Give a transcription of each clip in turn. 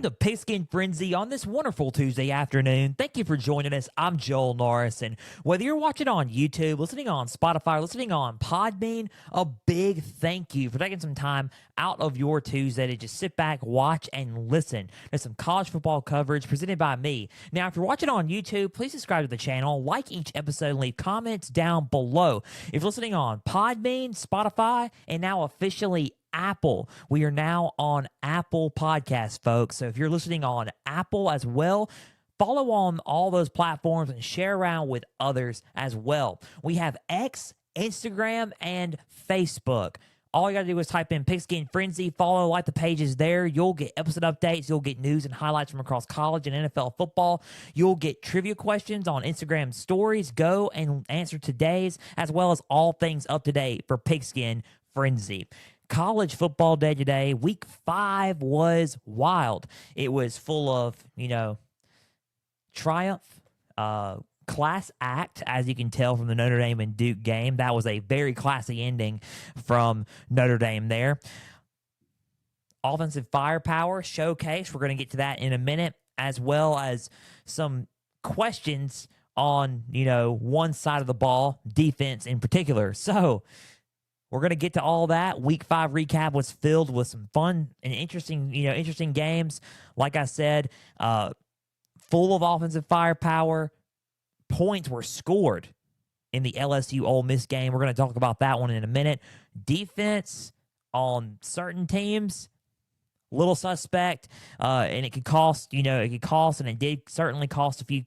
to Pigskin Frenzy on this wonderful Tuesday afternoon. Thank you for joining us. I'm Joel Norris, and whether you're watching on YouTube, listening on Spotify, listening on Podbean, a big thank you for taking some time out of your Tuesday to just sit back, watch, and listen to some college football coverage presented by me. Now, if you're watching on YouTube, please subscribe to the channel, like each episode, and leave comments down below. If you're listening on Podbean, Spotify, and now officially Apple. We are now on Apple Podcasts, folks. So if you're listening on Apple as well, follow on all those platforms and share around with others as well. We have X, Instagram, and Facebook. All you got to do is type in Pigskin Frenzy, follow, like the pages there. You'll get episode updates. You'll get news and highlights from across college and NFL football. You'll get trivia questions on Instagram stories. Go and answer today's, as well as all things up to date for Pigskin Frenzy. College football day today, week 5 was wild. It was full of, triumph, class act, as you can tell from the Notre Dame and Duke game. That was a very classy ending from Notre Dame there. Offensive firepower showcase. We're going to get to that in a minute, as well as some questions on, one side of the ball, defense in particular. So, we're going to get to all that. Week 5 recap was filled with some fun and interesting games. Like I said, full of offensive firepower. Points were scored in the LSU Ole Miss game. We're going to talk about that one in a minute. Defense on certain teams, little suspect, and it could cost, and it did certainly cost a few,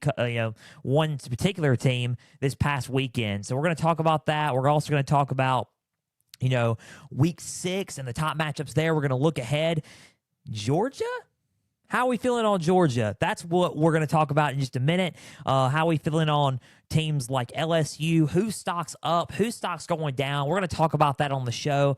one particular team this past weekend. So we're going to talk about that. We're also going to talk about week 6 and the top matchups there. We're going to look ahead. Georgia? How are we feeling on Georgia? That's what we're going to talk about in just a minute. How are we feeling on teams like LSU? Who stocks up? Who stocks going down? We're going to talk about that on the show.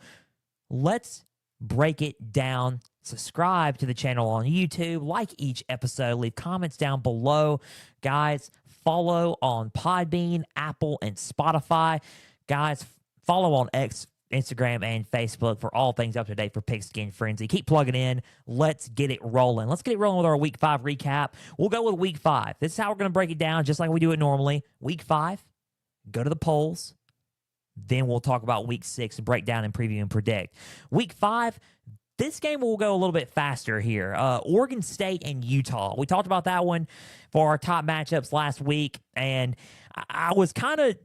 Let's break it down. Subscribe to the channel on YouTube. Like each episode. Leave comments down below. Guys, follow on Podbean, Apple, and Spotify. Guys, follow on X, Instagram, and Facebook for all things up to date for Pigskin Frenzy. Keep plugging in. Let's get it rolling. Let's get it rolling with our Week 5 recap. We'll go with Week 5. This is how we're going to break it down, just like we do it normally. Week 5, go to the polls. Then we'll talk about Week 6 and break down and preview and predict. Week 5, this game will go a little bit faster here. Oregon State and Utah. We talked about that one for our top matchups last week, and I was kind of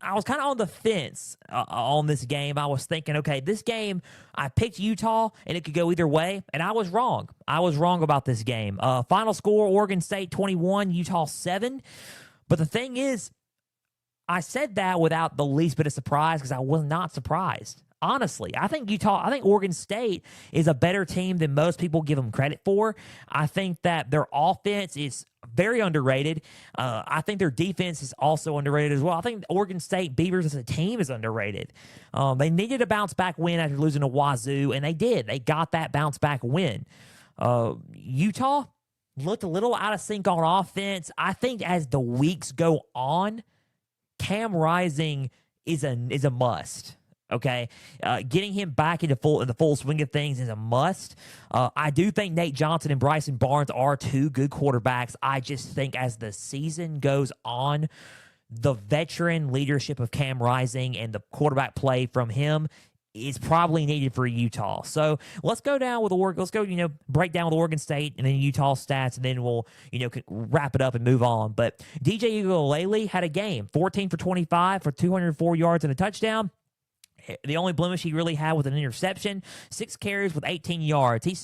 on the fence on this game. I was thinking, okay, this game, I picked Utah, and it could go either way, and I was wrong. I was wrong about this game. Final score, Oregon State 21, Utah 7. But the thing is, I said that without the least bit of surprise because I was not surprised. Honestly, I think Oregon State is a better team than most people give them credit for. I think that their offense is very underrated. I think their defense is also underrated as well. I think Oregon State Beavers as a team is underrated. They needed a bounce-back win after losing to Wazoo, and they did. They got that bounce-back win. Utah looked a little out of sync on offense. I think as the weeks go on, Cam Rising is a must. Okay, getting him back in the full swing of things is a must. I do think Nate Johnson and Bryson Barnes are 2 good quarterbacks. I just think as the season goes on, the veteran leadership of Cam Rising and the quarterback play from him is probably needed for Utah. So let's go down with Oregon. Let's go, break down with Oregon State and then Utah stats, and then we'll, wrap it up and move on. But DJ Uiagalelei had a game, 14 for 25 for 204 yards and a touchdown. The only blemish he really had was an interception. 6 carries with 18 yards. He's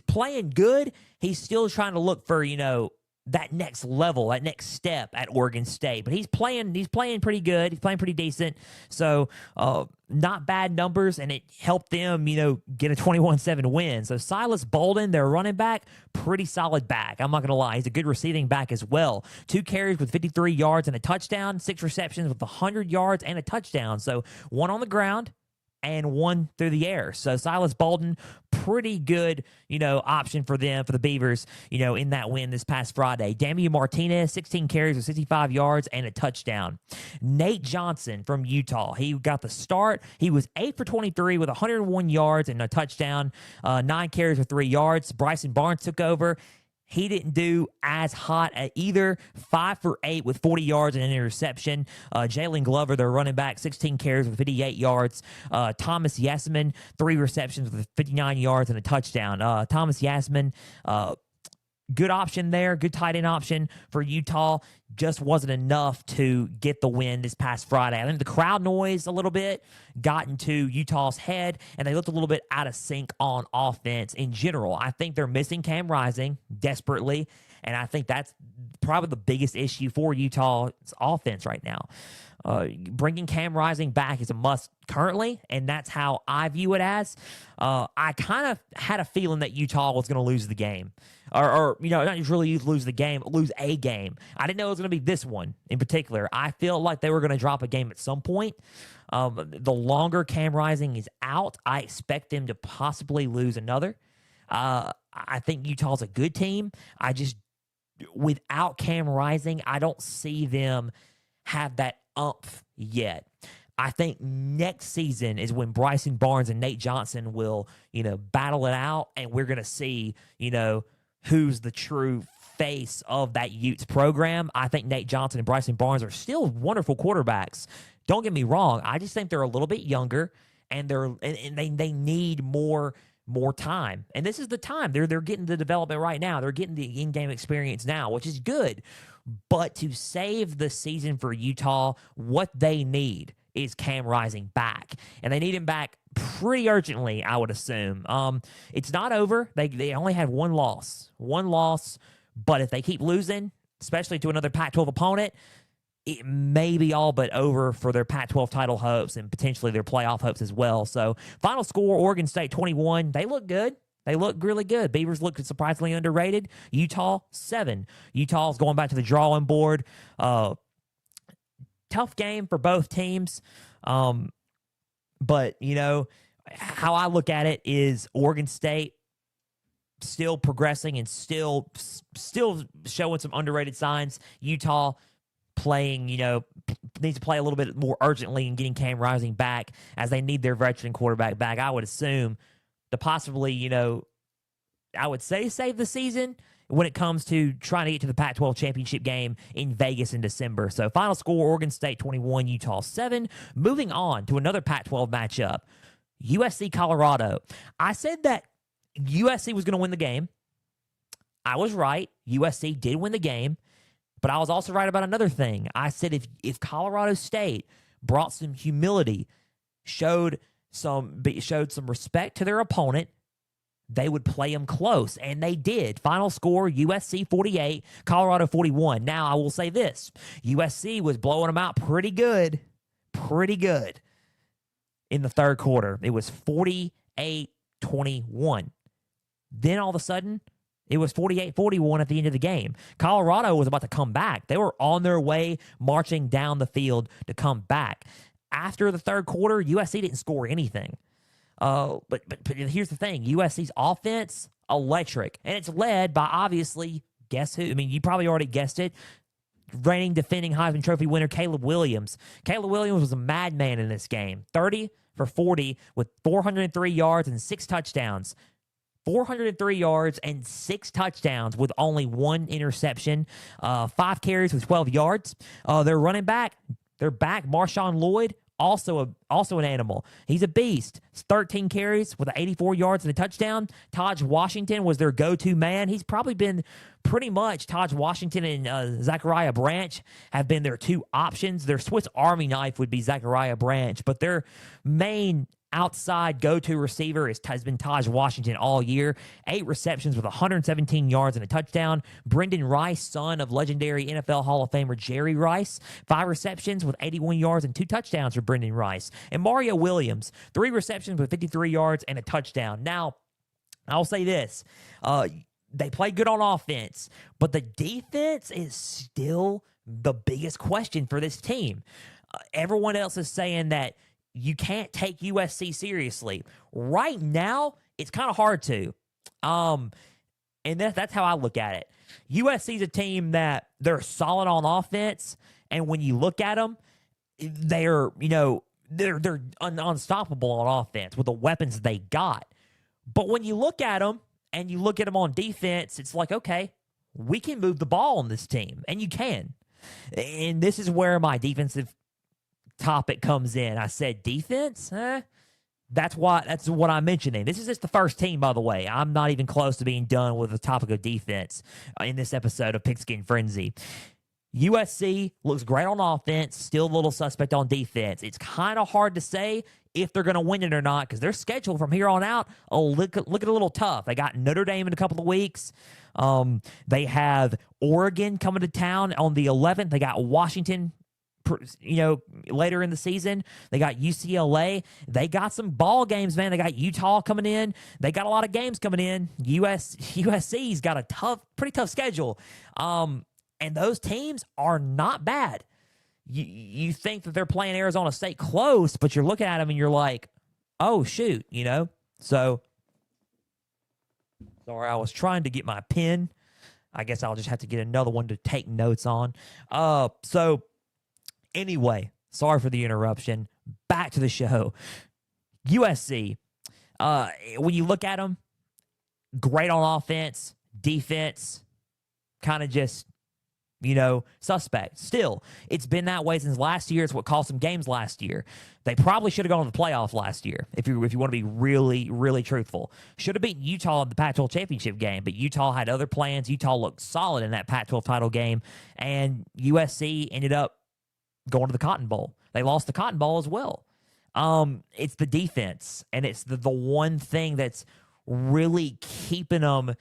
playing good. He's still trying to look for, that next level, that next step at Oregon State. But he's playing pretty good. He's playing pretty decent. So not bad numbers, and it helped them, get a 21-7 win. So Silas Bolden, their running back, pretty solid back. I'm not going to lie. He's a good receiving back as well. 2 carries with 53 yards and a touchdown. 6 receptions with 100 yards and a touchdown. So 1 on the ground and 1 through the air. So Silas Bolden, pretty good, option for them, for the Beavers, in that win this past Friday. Damian Martinez, 16 carries with 65 yards and a touchdown. Nate Johnson from Utah, he got the start. He was 8 for 23 with 101 yards and a touchdown, 9 carries with 3 yards. Bryson Barnes took over. He didn't do as hot at either. 5 for 8 with 40 yards and an interception. Jalen Glover, their running back, 16 carries with 58 yards. Thomas Yasman, 3 receptions with 59 yards and a touchdown. Thomas Yasman, good option there, good tight end option for Utah. Just wasn't enough to get the win this past Friday. I think the crowd noise a little bit got into Utah's head, and they looked a little bit out of sync on offense in general. I think they're missing Cam Rising desperately, and I think that's probably the biggest issue for Utah's offense right now. Bringing Cam Rising back is a must currently, and that's how I view it as. I kind of had a feeling that Utah was going to lose the game. Or not just really lose the game, lose a game. I didn't know it was going to be this one in particular. I feel like they were going to drop a game at some point. The longer Cam Rising is out, I expect them to possibly lose another. I think Utah's a good team. Without Cam Rising, I don't see them have that umph yet. I think next season is when Bryson Barnes and Nate Johnson will, battle it out, and we're going to see, who's the true face of that Utes program. I think Nate Johnson and Bryson Barnes are still wonderful quarterbacks. Don't get me wrong. I just think they're a little bit younger, and they need more time. And this is the time. They're getting the development right now. They're getting the in-game experience now, which is good. But to save the season for Utah, what they need is Cam Rising back. And they need him back pretty urgently, I would assume. It's not over. They only had one loss. But if they keep losing, especially to another Pac-12 opponent, it may be all but over for their Pac-12 title hopes and potentially their playoff hopes as well. So, final score, Oregon State 21. They look good. They look really good. Beavers look surprisingly underrated. Utah, 7. Utah's going back to the drawing board. Tough game for both teams. But, how I look at it is Oregon State still progressing and still showing some underrated signs. Utah playing, needs to play a little bit more urgently and getting Cam Rising back as they need their veteran quarterback back. I would assume to possibly, I would say save the season when it comes to trying to get to the Pac-12 championship game in Vegas in December. So final score, Oregon State 21, Utah 7. Moving on to another Pac-12 matchup, USC Colorado. I said that USC was going to win the game. I was right. USC did win the game. But I was also right about another thing. I said if Colorado State brought some humility, showed some respect to their opponent, they would play them close, and they did. Final score, USC 48, Colorado 41. Now, I will say this. USC was blowing them out pretty good in the third quarter. It was 48-21. Then, all of a sudden, it was 48-41 at the end of the game. Colorado was about to come back. They were on their way, marching down the field to come back. After the third quarter, USC didn't score anything. But here's the thing. USC's offense, electric. And it's led by, obviously, guess who? I mean, you probably already guessed it. Reigning, defending Heisman Trophy winner Caleb Williams. Caleb Williams was a madman in this game. 30 for 40 with 403 yards and 6 touchdowns. 403 yards and 6 touchdowns with only 1 interception. 5 carries with 12 yards. Their running back, Marshawn Lloyd, also an animal. He's a beast. 13 carries with 84 yards and a touchdown. Taj Washington was their go-to man. He's probably been pretty much Taj Washington and Zachariah Branch have been their 2 options. Their Swiss Army knife would be Zachariah Branch, but their main outside go-to receiver has been Taj Washington all year. 8 receptions with 117 yards and a touchdown. Brendan Rice, son of legendary NFL Hall of Famer Jerry Rice, 5 receptions with 81 yards and 2 touchdowns for Brendan Rice. And Mario Williams, 3 receptions with 53 yards and a touchdown. Now, I'll say this. They play good on offense, but the defense is still the biggest question for this team. Everyone else is saying that you can't take USC seriously. Right now, It's kind of hard to. And that's how I look at it. USC's a team that they're solid on offense, and when you look at them, they're unstoppable on offense with the weapons they got. But when you look at them and you look at them on defense, it's like, okay, we can move the ball on this team, and you can. And this is where my defensive topic comes in. I said defense, That's what I'm mentioning. This is just the first team, by the way. I'm not even close to being done with the topic of defense in this episode of Pigskin Frenzy. USC looks great on offense, still a little suspect on defense. It's kind of hard to say if they're going to win it or not because their schedule from here on out look a little tough. They got Notre Dame in a couple of weeks. They have Oregon coming to town on the 11th. They got Washington later in the season. They got UCLA. They got some ball games, man. They got Utah coming in. They got a lot of games coming in. USC's got a pretty tough schedule. And those teams are not bad. You think that they're playing Arizona State close, but you're looking at them and you're like, oh, shoot, So, sorry, I was trying to get my pen. I guess I'll just have to get another one to take notes on. So, anyway, sorry for the interruption. Back to the show. USC, when you look at them, great on offense, defense, kind of just, suspect. Still, it's been that way since last year. It's what cost them games last year. They probably should have gone to the playoff last year, if you want to be really, really truthful. Should have beaten Utah in the Pac-12 championship game, but Utah had other plans. Utah looked solid in that Pac-12 title game, and USC ended up going to the Cotton Bowl. They lost the Cotton Bowl as well. It's the defense, and it's the one thing that's really keeping them,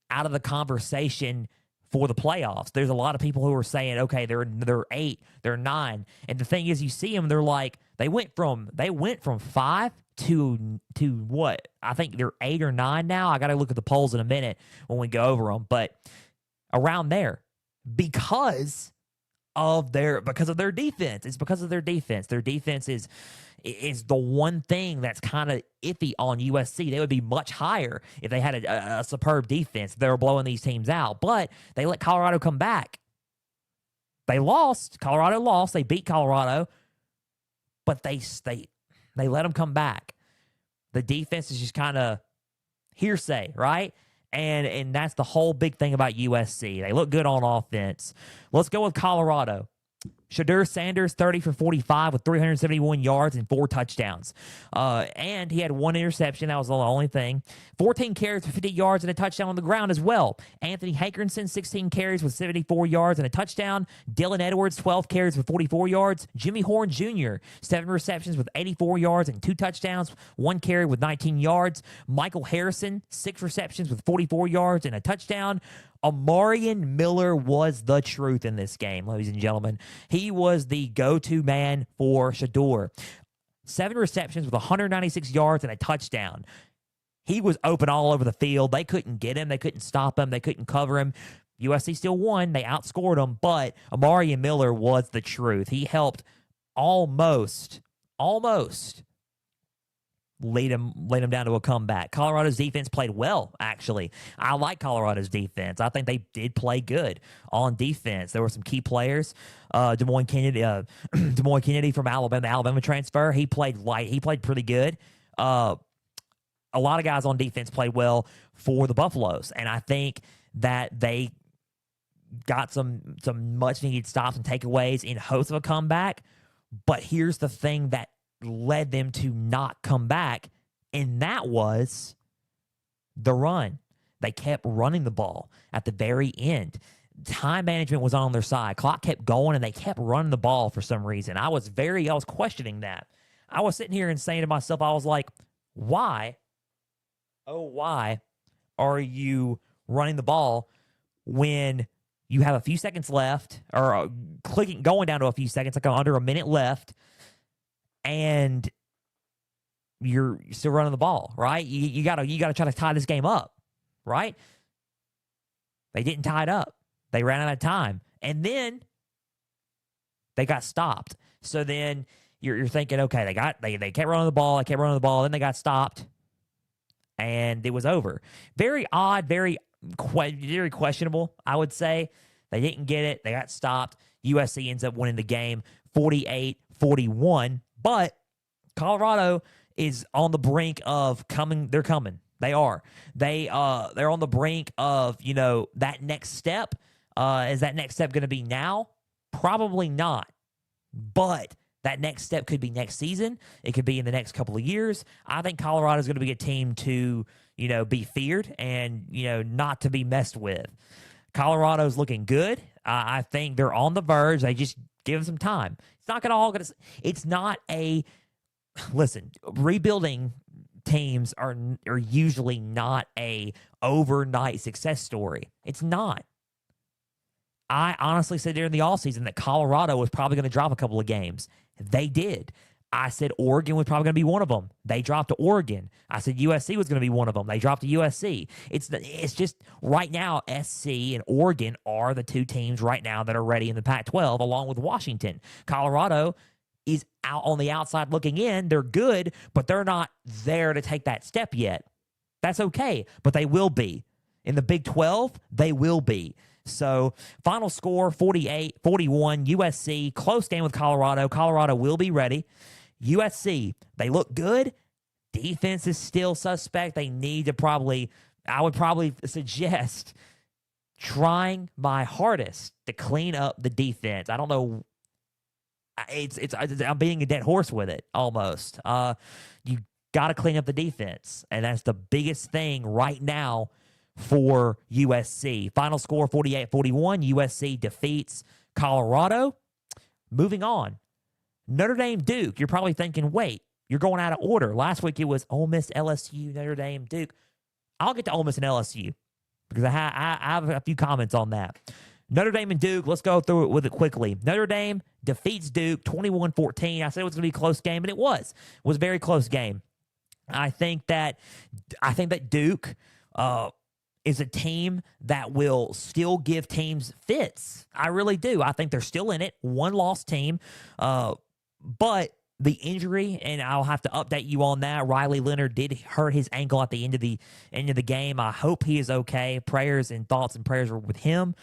out of the conversation for the playoffs. There's a lot of people who are saying, okay, they're 8, they're 9, and the thing is, you see them, they're like they went from 5 to what? I think they're 8 or 9 now. I got to look at the polls in a minute when we go over them, but around there because of their defense. It's because of their defense. Their defense is the one thing that's kind of iffy on USC. They would be much higher if they had a superb defense. They were blowing these teams out, but they let Colorado come back. They lost. Colorado lost. They beat Colorado, but they let them come back. The defense is just kind of hearsay, right? And that's the whole big thing about USC. They look good on offense. Let's go with Colorado. Shadur Sanders, 30 for 45 with 371 yards and 4 touchdowns. And he had 1 interception. That was the only thing. 14 carries for 50 yards and a touchdown on the ground as well. Anthony Hankerson, 16 carries with 74 yards and a touchdown. Dylan Edwards, 12 carries with 44 yards. Jimmy Horn Jr., 7 receptions with 84 yards and 2 touchdowns. 1 carry with 19 yards. Michael Harrison, 6 receptions with 44 yards and a touchdown. Amarian Miller was the truth in this game, ladies and gentlemen. He was the go-to man for Shador. 7 receptions with 196 yards and a touchdown. He was open all over the field. They couldn't get him. They couldn't stop him. They couldn't cover him. USC still won. They outscored him, but Amarian Miller was the truth. He helped almost lead him down to a comeback. Colorado's defense played well, actually. I like Colorado's defense. I think they did play good on defense. There were some key players. Des Moines Kennedy from Alabama, the Alabama transfer. He played pretty good. A lot of guys on defense played well for the Buffaloes, and I think that they got some much needed stops and takeaways in hopes of a comeback. But here's the thing that led them to not come back, and that was the run. They kept running the ball at the very end. Time management was on their side. Clock kept going, and they kept running the ball for some reason. I was questioning that. I was sitting here and saying to myself, I was like, why? Oh, why are you running the ball when you have a few seconds left, or going down to a few seconds, like under a minute left, and you're still running the ball, right? You gotta try to tie this game up, right? They didn't tie it up. They ran out of time, and then they got stopped. So then you're thinking, okay, they kept running the ball, then they got stopped. and it was over. Very odd, very questionable, I would say. They didn't get it. They got stopped. USC ends up winning the game 48-41, but Colorado is on the brink of coming. They're coming. They are. They're on the brink of, that next step. Is that next step going to be now? Probably not. But that next step could be next season. It could be in the next couple of years. I think Colorado is going to be a team to, be feared and, not to be messed with. Colorado's looking good. I think they're on the verge. They just give them some time. It's not going to it's not a, listen, rebuilding teams are usually not a overnight success story. It's not. I honestly said during the offseason that Colorado was probably going to drop a couple of games. They did. I said Oregon was probably going to be one of them. They dropped to Oregon. I said USC was going to be one of them. They dropped to USC. It's just right now SC and Oregon are the two teams right now that are ready in the Pac-12 along with Washington. Colorado is out on the outside looking in. They're good, but they're not there to take that step yet. That's okay, but they will be. In the Big 12, they will be. So, final score, 48-41, USC. Close game with Colorado. Colorado will be ready. USC, they look good. Defense is still suspect. They need to I would probably suggest trying my hardest to clean up the defense. I don't know. I'm being a dead horse with it, almost. You got to clean up the defense, and that's the biggest thing right now for USC. Final score 48-41. USC defeats Colorado. Moving on. Notre Dame Duke. You're probably thinking, wait, you're going out of order. Last week it was Ole Miss, LSU, Notre Dame, Duke. I'll get to Ole Miss and LSU because I have a few comments on that. Notre Dame and Duke, let's go through it with it quickly. Notre Dame defeats Duke 21-14. I said it was going to be a close game, and it was. It was a very close game. I think that Duke is a team that will still give teams fits. I really do. I think they're still in it. One-loss team. But the injury, and I'll have to update you on that. Riley Leonard did hurt his ankle at the end of the game. I hope he is okay. Prayers and thoughts and prayers are with him.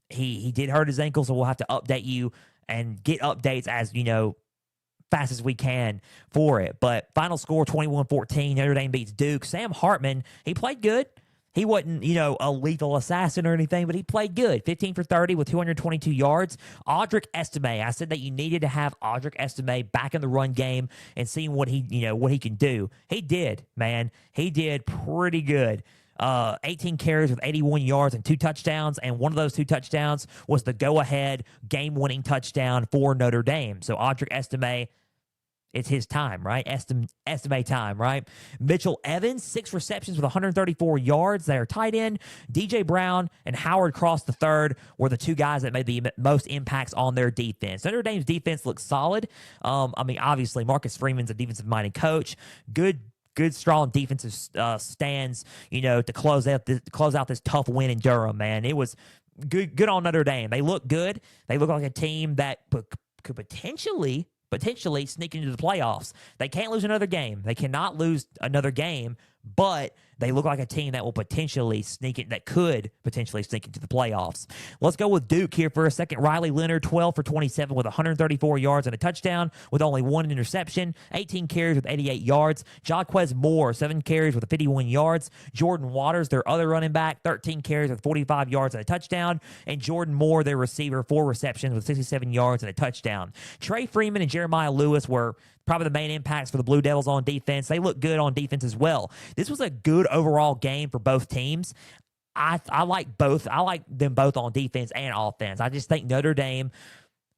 He did hurt his ankle, so we'll have to update you and get updates as, fast as we can for it. But final score 21-14. Notre Dame beats Duke. Sam Hartman, he played good. He wasn't, a lethal assassin or anything, but he played good. 15 for 30 with 222 yards. Audric Estime, I said that you needed to have Audric Estime back in the run game and seeing what he can do. He did, man. He did pretty good. 18 carries with 81 yards and 2 touchdowns, and one of those 2 touchdowns was the go-ahead game-winning touchdown for Notre Dame. So Audric Estime, it's his time, right? Estimate time, right? Mitchell Evans, 6 receptions with 134 yards. They are tight end. DJ Brown and Howard Cross III were the 2 guys that made the most impacts on their defense. Notre Dame's defense looks solid. Obviously, Marcus Freeman's a defensive-minded coach. Good, strong defensive stands, to close out this tough win in Durham, man. It was good on Notre Dame. They look good. They look like a team that could potentially sneak into the playoffs. They can't lose another game. They cannot lose another game, but they look like a team that will potentially could potentially sneak into the playoffs. Let's go with Duke here for a second. Riley Leonard, 12 for 27 with 134 yards and a touchdown with only 1 interception, 18 carries with 88 yards. Jaquez Moore, 7 carries with 51 yards. Jordan Waters, their other running back, 13 carries with 45 yards and a touchdown. And Jordan Moore, their receiver, 4 receptions with 67 yards and a touchdown. Trey Freeman and Jeremiah Lewis were probably the main impacts for the Blue Devils on defense. They look good on defense as well. This was a good overall game for both teams. I like both. I like them both on defense and offense. I just think Notre Dame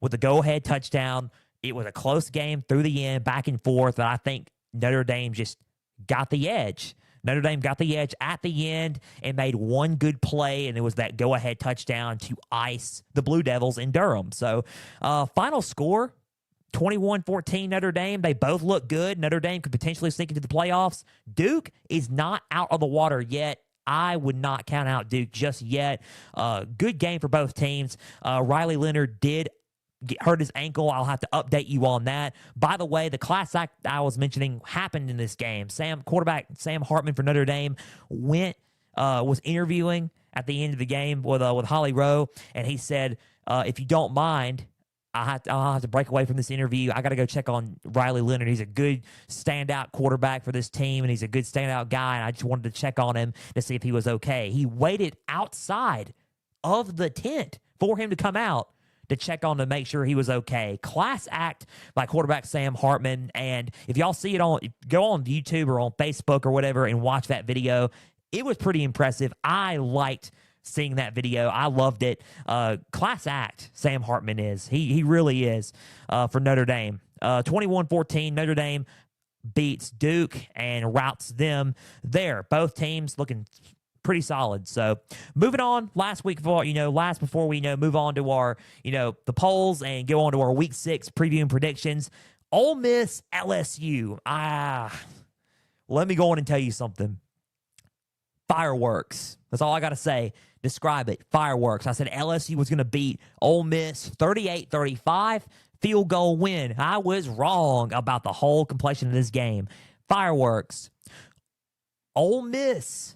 with the go-ahead touchdown, it was a close game through the end, back and forth, but I think Notre Dame just got the edge. Notre Dame got the edge at the end and made one good play, and it was that go-ahead touchdown to ice the Blue Devils in Durham. So, final score, 21-14 Notre Dame. They both look good. Notre Dame could potentially sneak into the playoffs. Duke is not out of the water yet. I would not count out Duke just yet. Good game for both teams. Riley Leonard did hurt his ankle. I'll have to update you on that. By the way, the class act I was mentioning happened in this game. Quarterback Sam Hartman for Notre Dame was interviewing at the end of the game with Holly Rowe, and he said, if you don't mind, I'll have to break away from this interview. I got to go check on Riley Leonard. He's a good standout quarterback for this team, and he's a good standout guy, and I just wanted to check on him to see if he was okay. He waited outside of the tent for him to come out to check on to make sure he was okay. Class act by quarterback Sam Hartman, and if y'all see it go on YouTube or on Facebook or whatever and watch that video. It was pretty impressive. I liked seeing that video. I loved it. Class act, Sam Hartman is. He really is for Notre Dame. 21-14, Notre Dame beats Duke and routes them there. Both teams looking pretty solid. So moving on, last before we move on to our, the polls and go on to our week 6 preview and predictions. Ole Miss, LSU. Let me go on and tell you something. Fireworks. That's all I got to say. Describe it. Fireworks. I said LSU was going to beat Ole Miss 38-35. Field goal win. I was wrong about the whole complexion of this game. Fireworks. Ole Miss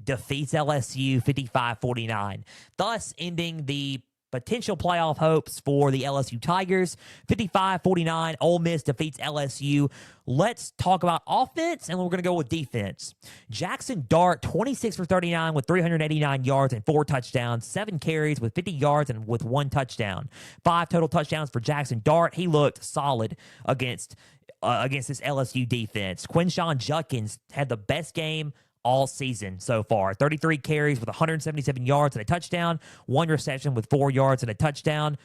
defeats LSU 55-49, thus ending the potential playoff hopes for the LSU Tigers. 55-49, Ole Miss defeats LSU. Let's talk about offense, and we're going to go with defense. Jackson Dart, 26 for 39 with 389 yards and 4 touchdowns, 7 carries with 50 yards and with 1 touchdown. 5 total touchdowns for Jackson Dart. He looked solid against this LSU defense. Quinshon Judkins had the best game all season so far. 33 carries with 177 yards and a touchdown, 1 reception with 4 yards and a touchdown.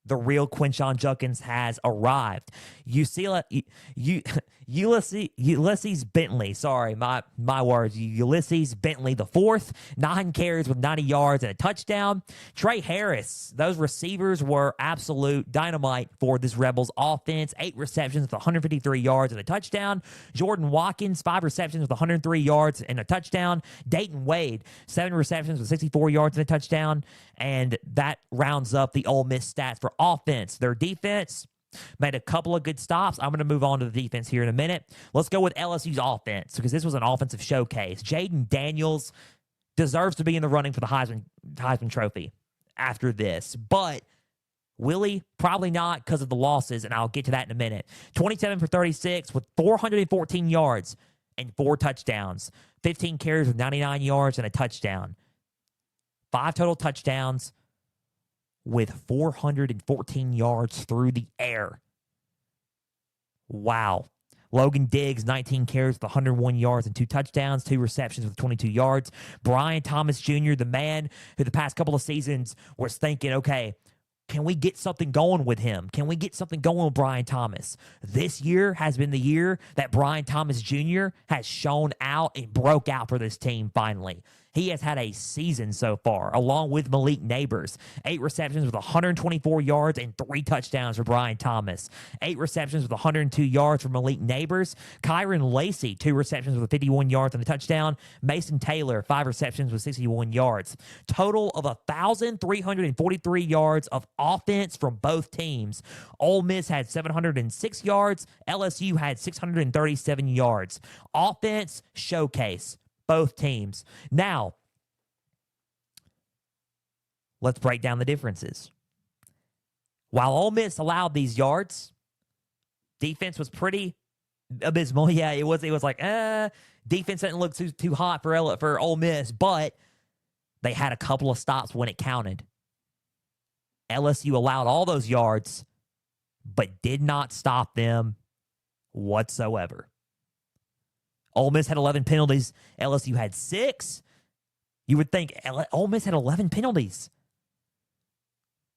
The real Quinshon Judkins has arrived. Ulysses Bentley, sorry, my words. Ulysses Bentley, the 4th, 9 carries with 90 yards and a touchdown. Trey Harris, those receivers were absolute dynamite for this Rebels offense. 8 receptions with 153 yards and a touchdown. Jordan Watkins, 5 receptions with 103 yards and a touchdown. Dayton Wade, 7 receptions with 64 yards and a touchdown. And that rounds up the Ole Miss stats for offense. Their defense made a couple of good stops. I'm going to move on to the defense here in a minute. Let's go with LSU's offense because this was an offensive showcase. Jaden Daniels deserves to be in the running for the Heisman Trophy after this, but Willie, probably not because of the losses, and I'll get to that in a minute. 27 for 36 with 414 yards and 4 touchdowns. 15 carries with 99 yards and a touchdown. 5 total touchdowns with 414 yards through the air. Wow. Logan Diggs, 19 carries with 101 yards and 2 touchdowns, 2 receptions with 22 yards. Brian Thomas Jr., the man who the past couple of seasons was thinking, okay, can we get something going with him? Can we get something going with Brian Thomas? This year has been the year that Brian Thomas Jr. has shown out and broke out for this team finally. He has had a season so far, along with Malik Neighbors. 8 receptions with 124 yards and 3 touchdowns for Brian Thomas. 8 receptions with 102 yards for Malik Neighbors. Kyron Lacey, 2 receptions with 51 yards and a touchdown. Mason Taylor, 5 receptions with 61 yards. Total of 1,343 yards of offense from both teams. Ole Miss had 706 yards. LSU had 637 yards. Offense showcase. Both teams. Now, let's break down the differences. While Ole Miss allowed these yards, defense was pretty abysmal. Yeah, it was like, defense didn't look too hot for Ole Miss, but they had a couple of stops when it counted. LSU allowed all those yards, but did not stop them whatsoever. Ole Miss had 11 penalties. LSU had 6. You would think Ole Miss had 11 penalties.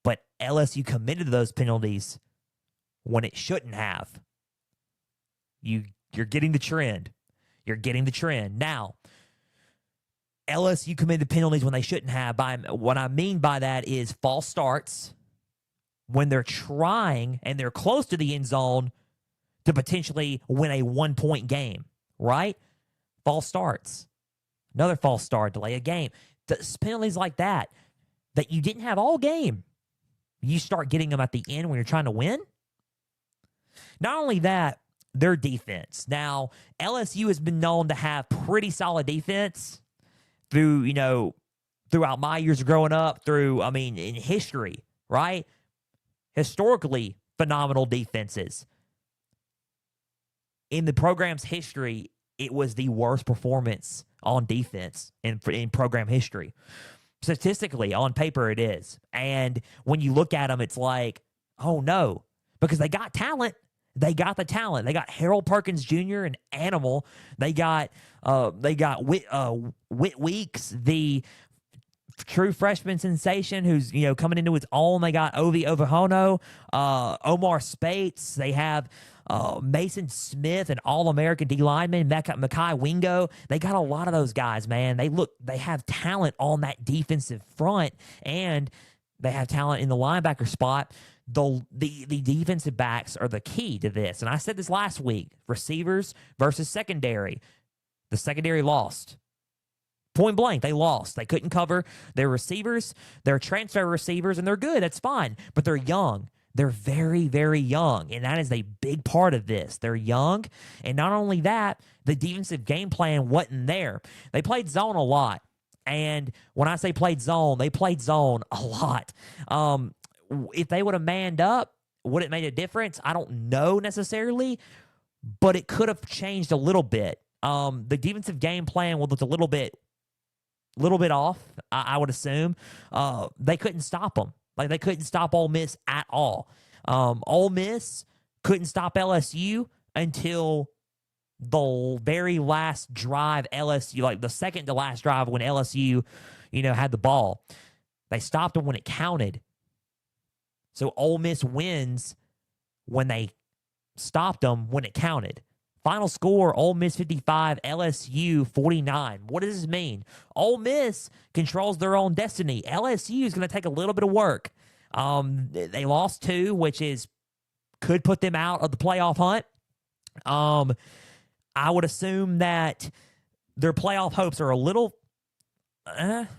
But LSU committed those penalties when it shouldn't have. You're getting the trend. You're getting the trend. Now, LSU committed penalties when they shouldn't have. What I mean by that is false starts when they're trying and they're close to the end zone to potentially win a 1-point game. Right? False starts. Another false start, delay a game. Penalties like that you didn't have all game. you start getting them at the end when you're trying to win. Not only that, their defense. Now, LSU has been known to have pretty solid defense throughout my years of growing up, in history, right? Historically, phenomenal defenses. In the program's history, it was the worst performance on defense in program history. Statistically, on paper, it is. And when you look at them, it's like, oh no, because they got talent. They got the talent. They got Harold Perkins Jr., an animal. They got Whit Weeks, the true freshman sensation who's coming into his own. They got Ovi Ovahono, Omar Spates. They have Mason Smith, an All-American D lineman, Mekhi Wingo. They got a lot of those guys, man. They have talent on that defensive front, and they have talent in the linebacker spot. The defensive backs are the key to this. And I said this last week, receivers versus secondary. The secondary lost. Point blank, they lost. They couldn't cover their receivers. They're transfer receivers, and they're good. That's fine. But they're young. They're very, very young, and that is a big part of this. They're young, and not only that, the defensive game plan wasn't there. They played zone a lot, and when I say played zone, they played zone a lot. If they would have manned up, would it made a difference? I don't know necessarily, but it could have changed a little bit. The defensive game plan will look a little bit off, I would assume. They couldn't stop them. Like, they couldn't stop Ole Miss at all. Ole Miss couldn't stop LSU until the very last drive LSU, like the second to last drive when LSU, had the ball. They stopped them when it counted. So Ole Miss wins when they stopped them when it counted. Final score, Ole Miss 55, LSU 49. What does this mean? Ole Miss controls their own destiny. LSU is going to take a little bit of work. They lost 2, which could put them out of the playoff hunt. I would assume that their playoff hopes are a little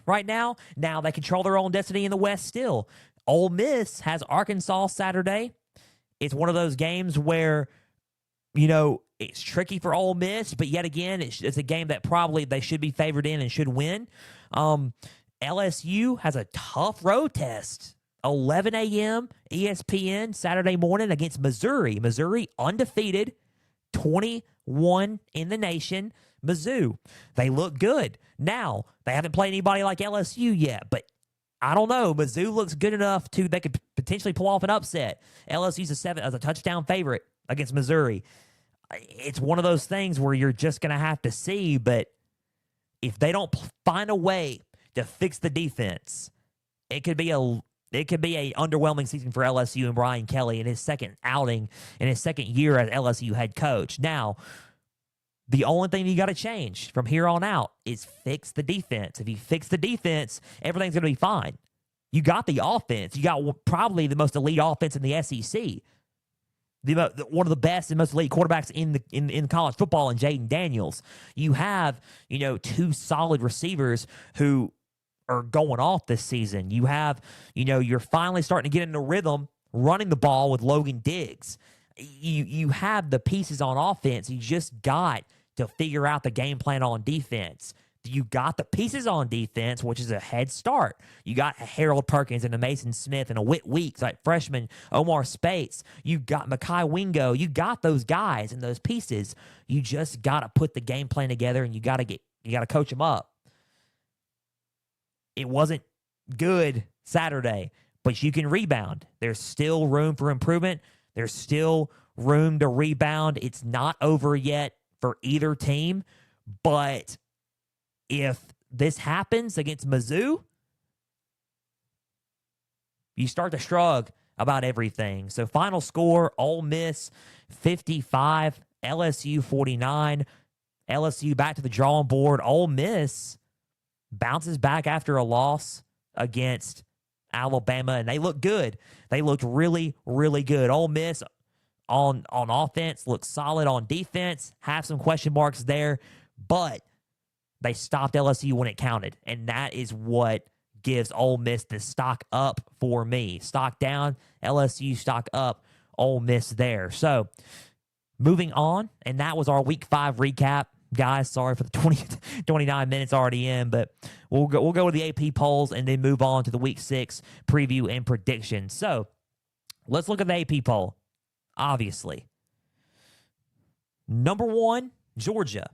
right now. Now they control their own destiny in the West still. Ole Miss has Arkansas Saturday. It's one of those games where, it's tricky for Ole Miss, but yet again, it's a game that probably they should be favored in and should win. LSU has a tough road test. 11 a.m. ESPN Saturday morning against Missouri. Missouri undefeated, 21 in the nation. Mizzou, they look good. Now, they haven't played anybody like LSU yet, but I don't know. Mizzou looks good enough they could potentially pull off an upset. LSU's a touchdown favorite against Missouri. It's one of those things where you're just going to have to see, but if they don't find a way to fix the defense, it could be a underwhelming season for LSU and Brian Kelly in his second outing in his second year as LSU head coach. Now, the only thing you got to change from here on out is fix the defense. If you fix the defense, everything's going to be fine. You got the offense. You got probably the most elite offense in the SEC. One of the best and most elite quarterbacks in college football in Jaden Daniels. You have, 2 solid receivers who are going off this season. You have, you're finally starting to get into rhythm running the ball with Logan Diggs. You have the pieces on offense. You just got to figure out the game plan on defense. You got the pieces on defense, which is a head start. You got a Harold Perkins and a Mason Smith and a Whit Weeks, like freshman Omar Spates. You got Mekhi Wingo. You got those guys and those pieces. You just got to put the game plan together, and you got to coach them up. It wasn't good Saturday, but you can rebound. There's still room for improvement. There's still room to rebound. It's not over yet for either team, but if this happens against Mizzou, you start to shrug about everything. So final score, Ole Miss 55, LSU 49. LSU back to the drawing board. Ole Miss bounces back after a loss against Alabama, and they look good. They looked really, really good. Ole Miss on offense looks solid. On defense, have some question marks there, but they stopped LSU when it counted, and that is what gives Ole Miss the stock up for me. Stock down, LSU stock up, Ole Miss there. So moving on, and that was our Week 5 recap. Guys, sorry for the 29 minutes already in, but we'll go with the AP polls and then move on to the Week 6 preview and prediction. So let's look at the AP poll. Obviously, number 1, Georgia.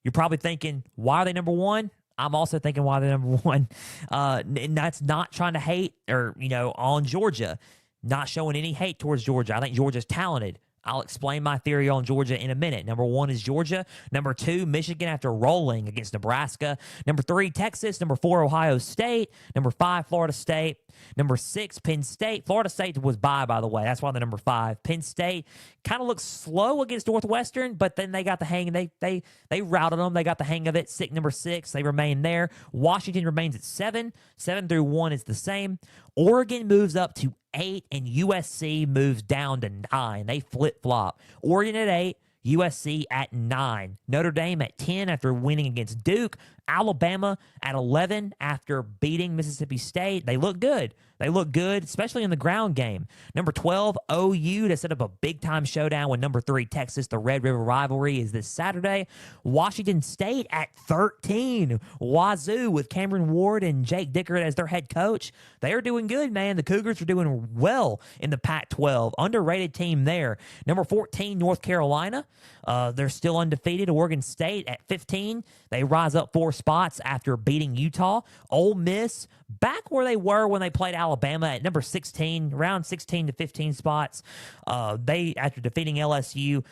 You're probably thinking, why are they number 1? I'm also thinking why they're number 1. And that's not trying to hate or, on Georgia. Not showing any hate towards Georgia. I think Georgia's talented. I'll explain my theory on Georgia in a minute. Number 1 is Georgia. Number 2, Michigan after rolling against Nebraska. Number 3, Texas. Number 4, Ohio State. Number 5, Florida State. Number 6, Penn State. Florida State was by the way. That's why they're number 5. Penn State kind of looks slow against Northwestern, but then they got the hang. They routed them. They got the hang of it. Number 6, they remain there. Washington remains at 7. 7 through 1 is the same. Oregon moves up to 8, and USC moves down to 9. They flip-flop. Oregon at 8, USC at 9. Notre Dame at 10 after winning against Duke. Alabama at 11 after beating Mississippi State. They look good. They look good, especially in the ground game. Number 12, OU to set up a big-time showdown with number 3, Texas. The Red River Rivalry is this Saturday. Washington State at 13. Wazoo with Cameron Ward and Jake Dickert as their head coach. They are doing good, man. The Cougars are doing well in the Pac-12. Underrated team there. Number 14, North Carolina. They're still undefeated. Oregon State at 15. They rise up 4 spots after beating Utah. Ole Miss back where they were when they played Alabama at number 16, around 16 to 15 spots. They, after defeating LSU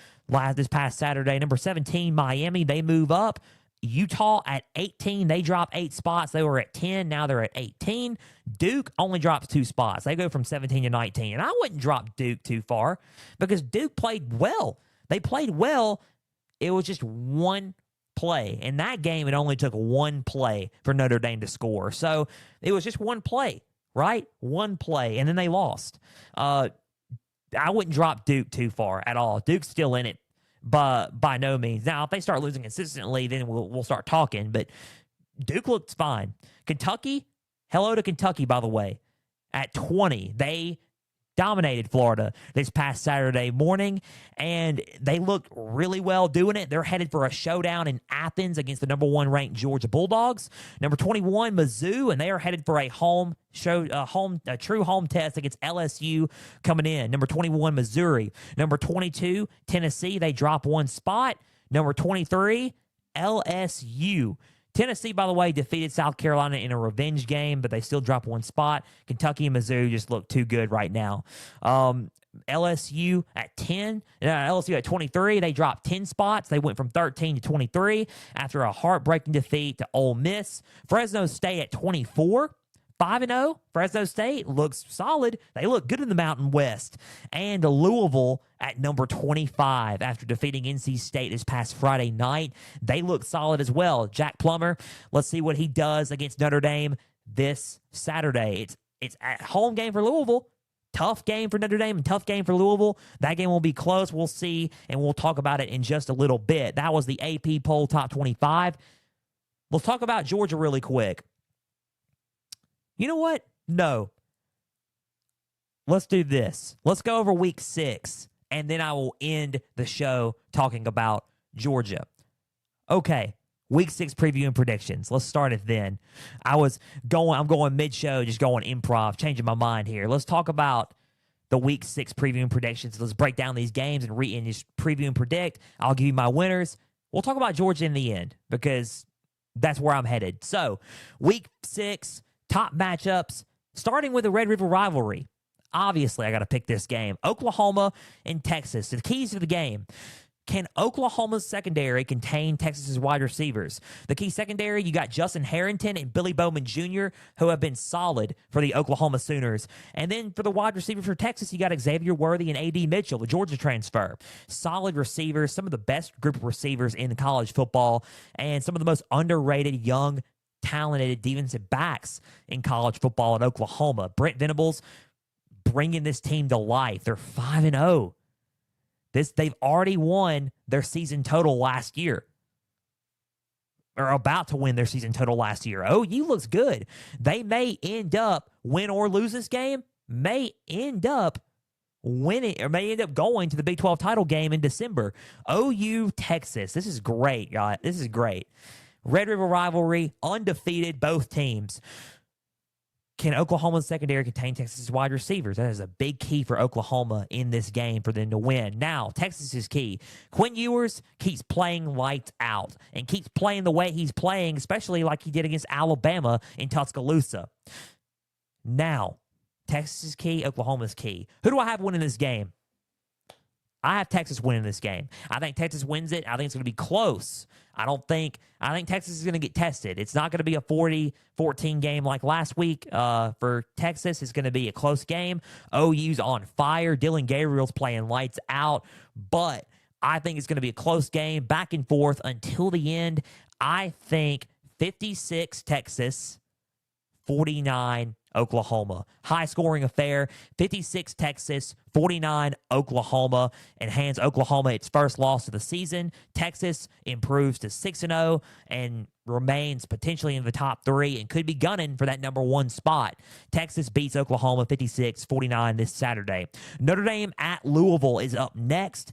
this past Saturday, number 17, Miami, they move up. Utah at 18, they drop 8 spots. They were at 10, now they're at 18. Duke only drops 2 spots. They go from 17 to 19. And I wouldn't drop Duke too far because Duke played well. They played well. It was just one play. In that game, it only took one play for Notre Dame to score. So it was just one play, right? One play, and then they lost. I wouldn't drop Duke too far at all. Duke's still in it, but by no means. Now, if they start losing consistently, then we'll start talking. But Duke looks fine. Kentucky, hello to Kentucky, by the way. At 20, they dominated Florida this past Saturday morning, and they looked really well doing it. They're headed for a showdown in Athens against the number 1 ranked Georgia Bulldogs. Number 21, Mizzou, and they are headed for a true home test against LSU coming in. Number 21, Missouri. Number 22, Tennessee. They drop 1 spot. Number 23, LSU. Tennessee, by the way, defeated South Carolina in a revenge game, but they still drop 1 spot. Kentucky and Mizzou just look too good right now. LSU at 10, LSU at 23. They dropped 10 spots. They went from 13 to 23 after a heartbreaking defeat to Ole Miss. Fresno State at 24. 5-0. Fresno State looks solid. They look good in the Mountain West. And Louisville at number 25 after defeating NC State this past Friday night. They look solid as well. Jack Plummer, let's see what he does against Notre Dame this Saturday. It's at home game for Louisville. Tough game for Notre Dame and tough game for Louisville. That game will be close. We'll see, and we'll talk about it in just a little bit. That was the AP poll top 25. Let's talk about Georgia really quick. You know what? No. Let's do this. Let's go over week 6, and then I will end the show talking about Georgia. Okay, week 6 preview and predictions. Let's start it then. I'm going mid-show, just going improv, changing my mind here. Let's talk about the week 6 preview and predictions. Let's break down these games and just preview and predict. I'll give you my winners. We'll talk about Georgia in the end because that's where I'm headed. So, week 6, top matchups, starting with the Red River Rivalry. Obviously, I got to pick this game. Oklahoma and Texas. The keys to the game. Can Oklahoma's secondary contain Texas's wide receivers? The key secondary, you got Justin Harrington and Billy Bowman Jr., who have been solid for the Oklahoma Sooners. And then for the wide receiver for Texas, you got Xavier Worthy and A.D. Mitchell, the Georgia transfer. Solid receivers, some of the best group of receivers in college football, and some of the most underrated young talented defensive backs in college football at Oklahoma. Brent Venables bringing this team to life. They're 5-0. They've already won their season total last year. or about to win their season total last year. OU looks good. They may end up, win or lose this game, may end up winning or may end up going to the Big 12 title game in December. OU, Texas. This is great, guys. This is great. Red River Rivalry, undefeated, both teams. Can Oklahoma's secondary contain Texas' wide receivers? That is a big key for Oklahoma in this game for them to win. Now, Texas is key. Quinn Ewers keeps playing lights out and keeps playing the way he's playing, especially like he did against Alabama in Tuscaloosa. Now, Texas is key. Oklahoma's key. Who do I have winning this game? I have Texas winning this game. I think Texas wins it. I think it's going to be close. I think Texas is going to get tested. It's not going to be a 40-14 game like last week for Texas. It's going to be a close game. OU's on fire. Dylan Gabriel's playing lights out. But I think it's going to be a close game, back and forth until the end. I think 56 Texas, 49 Oklahoma. High-scoring affair. 56 Texas, 49 Oklahoma, and hands Oklahoma its first loss of the season. Texas improves to 6-0 and remains potentially in the top 3 and could be gunning for that number 1 spot. Texas beats Oklahoma 56-49 this Saturday. Notre Dame at Louisville is up next.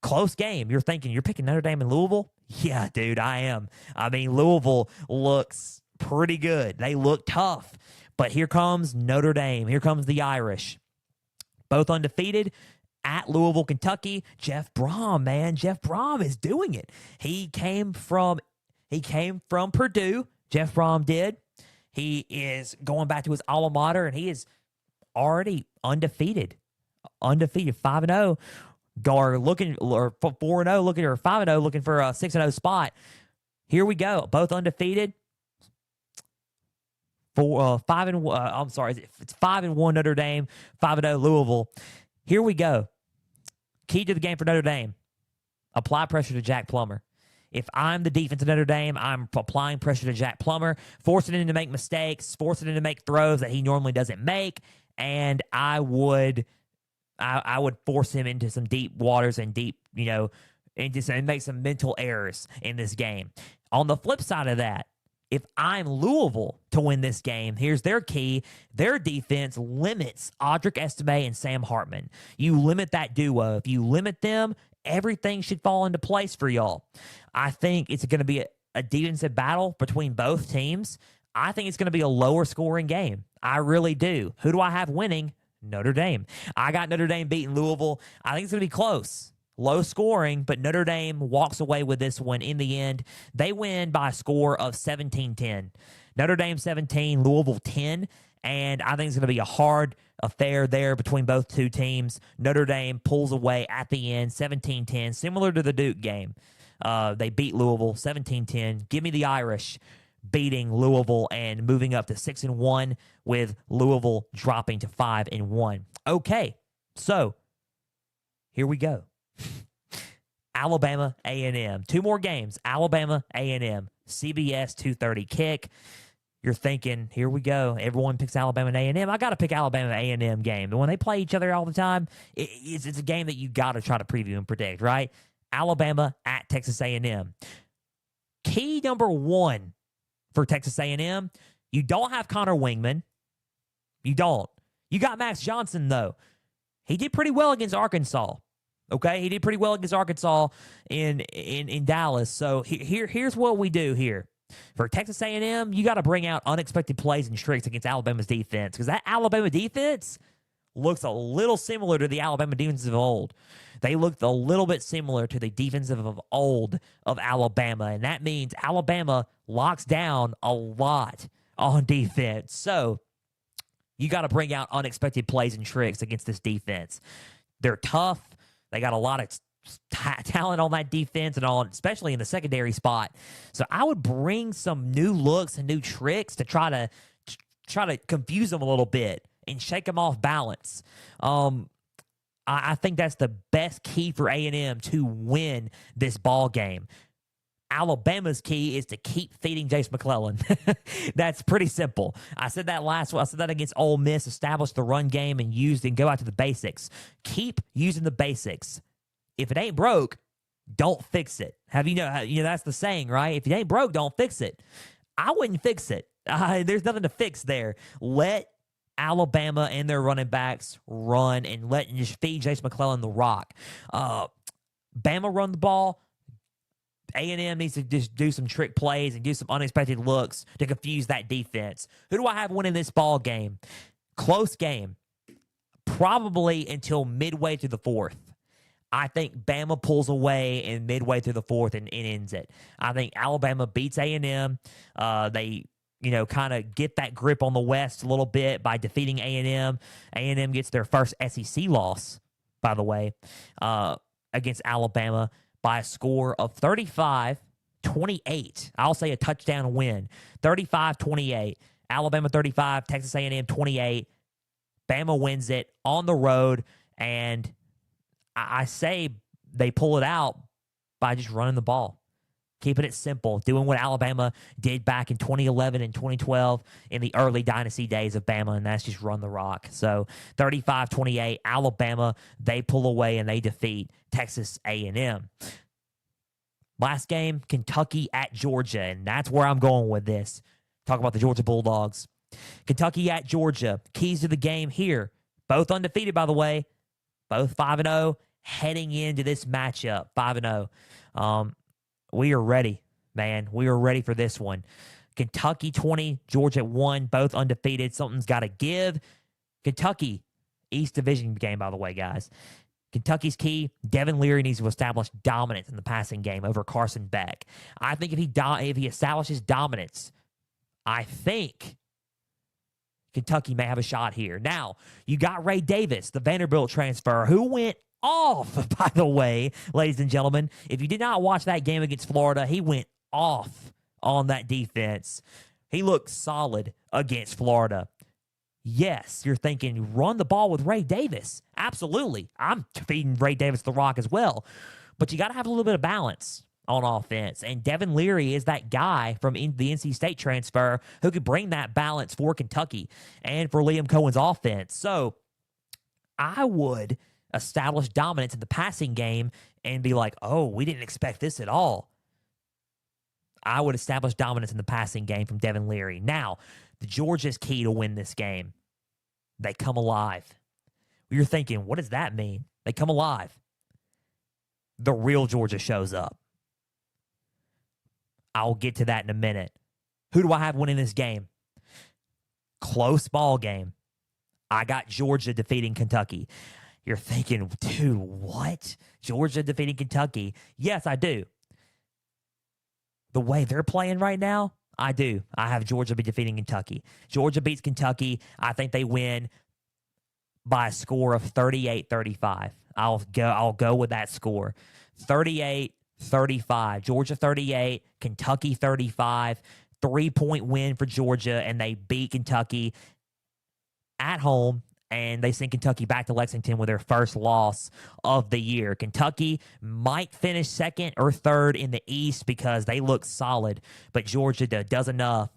Close game. You're thinking, you're picking Notre Dame and Louisville? Yeah, dude, I am. I mean, Louisville looks pretty good. They look tough. But here comes Notre Dame. Here comes the Irish. Both undefeated at Louisville, Kentucky. Jeff Brom, man. Jeff Brom is doing it. He came from Purdue. Jeff Brom did. He is going back to his alma mater, and he is already undefeated. Undefeated, 5-0. Looking, or 4-0, looking, or 5-0, looking for a 6-0 spot. Here we go. Both undefeated. It's 5-1 Notre Dame, 5-0 Louisville. Here we go. Key to the game for Notre Dame: apply pressure to Jack Plummer. If I'm the defense of Notre Dame, I'm applying pressure to Jack Plummer, forcing him to make mistakes, forcing him to make throws that he normally doesn't make, and I would force him into some deep waters and and make some mental errors in this game. On the flip side of that, if I'm Louisville to win this game, here's their key. Their defense limits Audric Estime and Sam Hartman. You limit that duo. If you limit them, everything should fall into place for y'all. I think it's going to be a defensive battle between both teams. I think it's going to be a lower scoring game. I really do. Who do I have winning? Notre Dame. I got Notre Dame beating Louisville. I think it's going to be close. Low scoring, but Notre Dame walks away with this one in the end. They win by a score of 17-10. Notre Dame 17, Louisville 10, and I think it's going to be a hard affair there between both two teams. Notre Dame pulls away at the end, 17-10, similar to the Duke game. They beat Louisville 17-10. Give me the Irish beating Louisville and moving up to 6-1, with Louisville dropping to 5-1. Okay, so here we go. Alabama A&M. 2 more games. Alabama A&M. CBS 2:30 kick. You're thinking, here we go. Everyone picks Alabama and A&M. I got to pick Alabama A&M game. And when they play each other all the time, it's a game that you got to try to preview and predict, right? Alabama at Texas A&M. Key number 1 for Texas A&M, you don't have Connor Wingman. You don't. You got Max Johnson, though. He did pretty well against Arkansas. Okay, he did pretty well against Arkansas in Dallas. So here's what we do here. For Texas A&M, you got to bring out unexpected plays and tricks against Alabama's defense, because that Alabama defense looks a little similar to the Alabama defense of old. They looked a little bit similar to the defensive of old of Alabama, and that means Alabama locks down a lot on defense. So you got to bring out unexpected plays and tricks against this defense. They're tough. They got a lot of talent on that defense and especially in the secondary spot. So I would bring some new looks and new tricks to try to confuse them a little bit and shake them off balance. I think that's the best key for A&M to win this ball game. Alabama's key is to keep feeding Jace McClellan. That's pretty simple. I said that I said that against Ole Miss. Establish the run game and go out to the basics. Keep using the basics. If it ain't broke, don't fix it. That's the saying, right? If it ain't broke, don't fix it. I wouldn't fix it. There's nothing to fix there. Let Alabama and their running backs run and just feed Jason McClellan the rock. Bama run the ball. A&M needs to just do some trick plays and do some unexpected looks to confuse that defense. Who do I have winning this ball game? Close game. Probably until midway through the fourth. I think Bama pulls away in midway through the fourth and ends it. I think Alabama beats A&M. They kind of get that grip on the West a little bit by defeating A&M. A&M gets their first SEC loss, by the way, against Alabama by a score of 35-28. I'll say a touchdown win. 35-28. Alabama 35, Texas A&M 28. Bama wins it on the road, and I say they pull it out by just running the ball. Keeping it simple, doing what Alabama did back in 2011 and 2012 in the early dynasty days of Bama, and that's just run the rock. So 35-28, Alabama, they pull away and they defeat Texas A&M. Last game, Kentucky at Georgia, and that's where I'm going with this. Talk about the Georgia Bulldogs. Kentucky at Georgia. Keys to the game here. Both undefeated, by the way. Both 5-0 heading into this matchup. 5-0. We are ready, man. We are ready for this one. Kentucky 20, Georgia 1, both undefeated. Something's got to give. Kentucky, East Division game, by the way, guys. Kentucky's key, Devin Leary needs to establish dominance in the passing game over Carson Beck. I think if he establishes dominance, I think Kentucky may have a shot here. Now, you got Ray Davis, the Vanderbilt transfer, who went off, by the way, ladies and gentlemen. If you did not watch that game against Florida, he went off on that defense. He looked solid against Florida. Yes, you're thinking, run the ball with Ray Davis. Absolutely. I'm feeding Ray Davis the rock as well. But you got to have a little bit of balance on offense. And Devin Leary is that guy from the NC State transfer who could bring that balance for Kentucky and for Liam Cohen's offense. So I would establish dominance in the passing game and be like, oh, we didn't expect this at all. I would establish dominance in the passing game from Devin Leary. Now, the Georgia's key to win this game. They come alive. You're thinking, what does that mean? They come alive. The real Georgia shows up. I'll get to that in a minute. Who do I have winning this game? Close ball game. I got Georgia defeating Kentucky. You're thinking, dude, what? Georgia defeating Kentucky? Yes, I do. The way they're playing right now, I do. I have Georgia be defeating Kentucky. Georgia beats Kentucky. I think they win by a score of 38-35. I'll go with that score. 38-35. Georgia 38, Kentucky 35. 3-point win for Georgia, and they beat Kentucky at home, and they send Kentucky back to Lexington with their first loss of the year. Kentucky might finish second or third in the East because they look solid, but Georgia does enough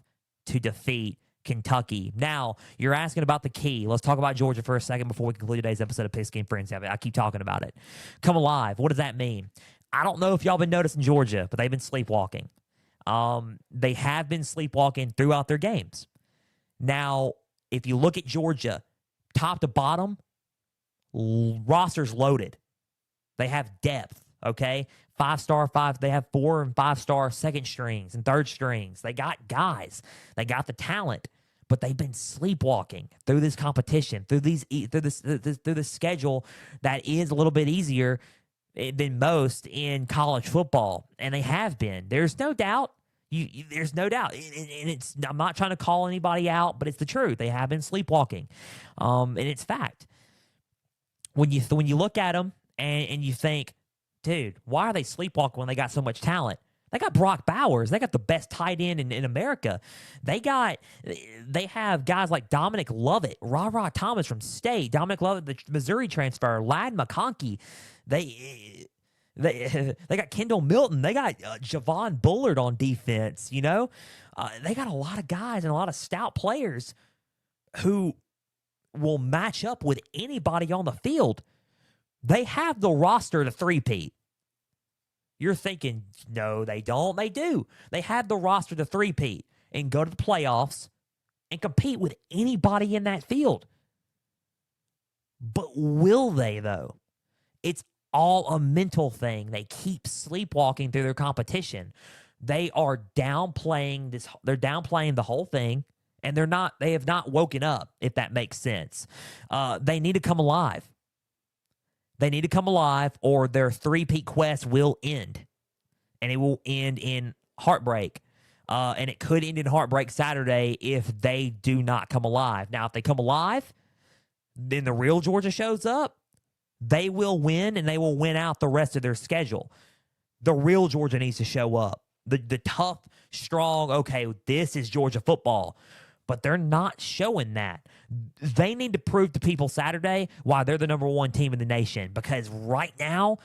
to defeat Kentucky. Now, you're asking about the key. Let's talk about Georgia for a second before we conclude today's episode of Pigskin Frenzy. I keep talking about it. Come alive. What does that mean? I don't know if y'all been noticing Georgia, but they've been sleepwalking. They have been sleepwalking throughout their games. Now, if you look at Georgia, top to bottom, roster's loaded. They have depth, okay? 5-star, they have 4 and 5-star second strings and third strings. They got guys. They got the talent, but they've been sleepwalking through this competition, through this schedule that is a little bit easier than most in college football, and they have been. There's no doubt. There's no doubt, and I'm not trying to call anybody out, but it's the truth. They have been sleepwalking, and it's fact. When you look at them and you think, dude, why are they sleepwalking when they got so much talent? They got Brock Bowers. They got the best tight end in America. They have guys like Dominic Lovett, Ra Thomas from State, Dominic Lovett, the Missouri transfer, Lad McConkey. They got Kendall Milton. They got Javon Bullard on defense. They got a lot of guys and a lot of stout players who will match up with anybody on the field. They have the roster to three-peat. You're thinking, no, they don't. They do. They have the roster to three-peat and go to the playoffs and compete with anybody in that field. But will they, though? It's all a mental thing. They keep sleepwalking through their competition. They are downplaying this. They're downplaying the whole thing, and they have not woken up, if that makes sense. They need to come alive. They need to come alive, or their three-peat quest will end. And it will end in heartbreak. And it could end in heartbreak Saturday if they do not come alive. Now, if they come alive, then the real Georgia shows up. They will win, and they will win out the rest of their schedule. The real Georgia needs to show up. The tough, strong, okay, this is Georgia football. But they're not showing that. They need to prove to people Saturday why they're the number one team in the nation. Because right now,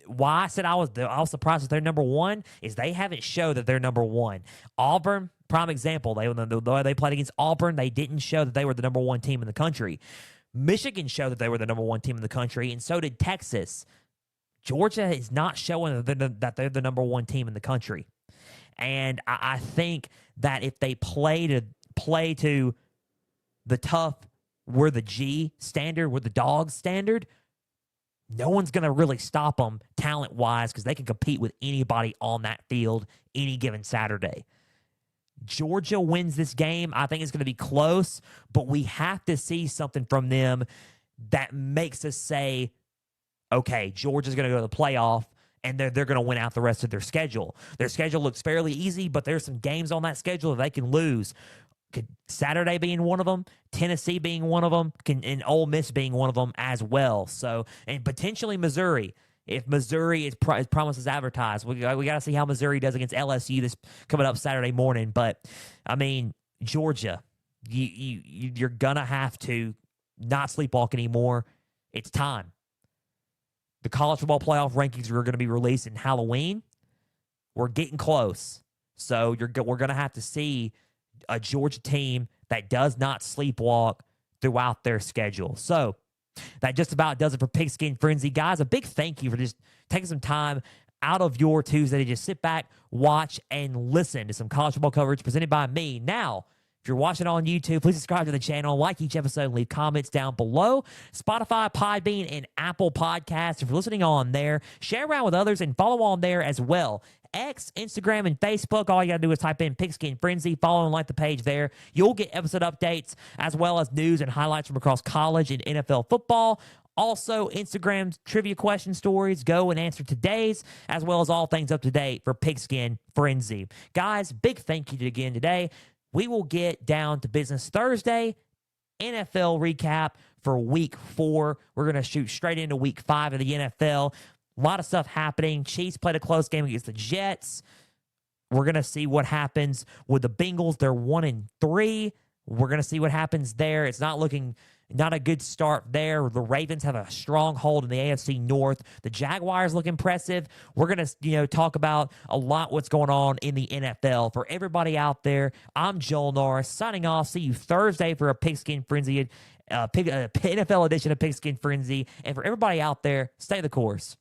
why I said I was surprised that they're number one is they haven't showed that they're number one. Auburn, prime example. The way they played against Auburn, they didn't show that they were the number one team in the country. Michigan showed that they were the number one team in the country, and so did Texas. Georgia is not showing that they're the number one team in the country. And I think that if they play to the tough, we're the G standard, we're the dog standard, no one's going to really stop them talent-wise because they can compete with anybody on that field any given Saturday. Georgia wins this game. I think it's going to be close, but we have to see something from them that makes us say, okay, Georgia's going to go to the playoff, and they're going to win out the rest of their schedule. Their schedule looks fairly easy, but there's some games on that schedule that they can lose. Could Saturday being one of them, Tennessee being one of them, and Ole Miss being one of them as well. So, and potentially Missouri. If Missouri is promised as advertised, we got to see how Missouri does against LSU this coming up Saturday morning. But I mean, Georgia, you're gonna have to not sleepwalk anymore. It's time. The college football playoff rankings are going to be released in Halloween. We're getting close, so we're going to have to see a Georgia team that does not sleepwalk throughout their schedule. So that just about does it for Pigskin Frenzy. Guys, a big thank you for just taking some time out of your Tuesday to just sit back, watch, and listen to some college football coverage presented by me. Now, if you're watching on YouTube, please subscribe to the channel, like each episode, and leave comments down below. Spotify, Podbean, and Apple Podcasts. If you're listening on there, share around with others and follow on there as well. X, Instagram, and Facebook. All you got to do is type in Pigskin Frenzy, follow and like the page there. You'll get episode updates as well as news and highlights from across college and NFL football. Also, Instagram trivia question stories. Go and answer today's, as well as all things up to date for Pigskin Frenzy. Guys, big thank you again today. We will get down to business Thursday. NFL recap for week 4. We're going to shoot straight into week 5 of the NFL. A lot of stuff happening. Chiefs played a close game against the Jets. We're going to see what happens with the Bengals. They're 1-3. We're going to see what happens there. It's not a good start there. The Ravens have a strong hold in the AFC North. The Jaguars look impressive. We're going to, talk about a lot what's going on in the NFL. For everybody out there, I'm Joel Norris signing off. See you Thursday for a Pigskin Frenzy, NFL edition of Pigskin Frenzy. And for everybody out there, stay the course.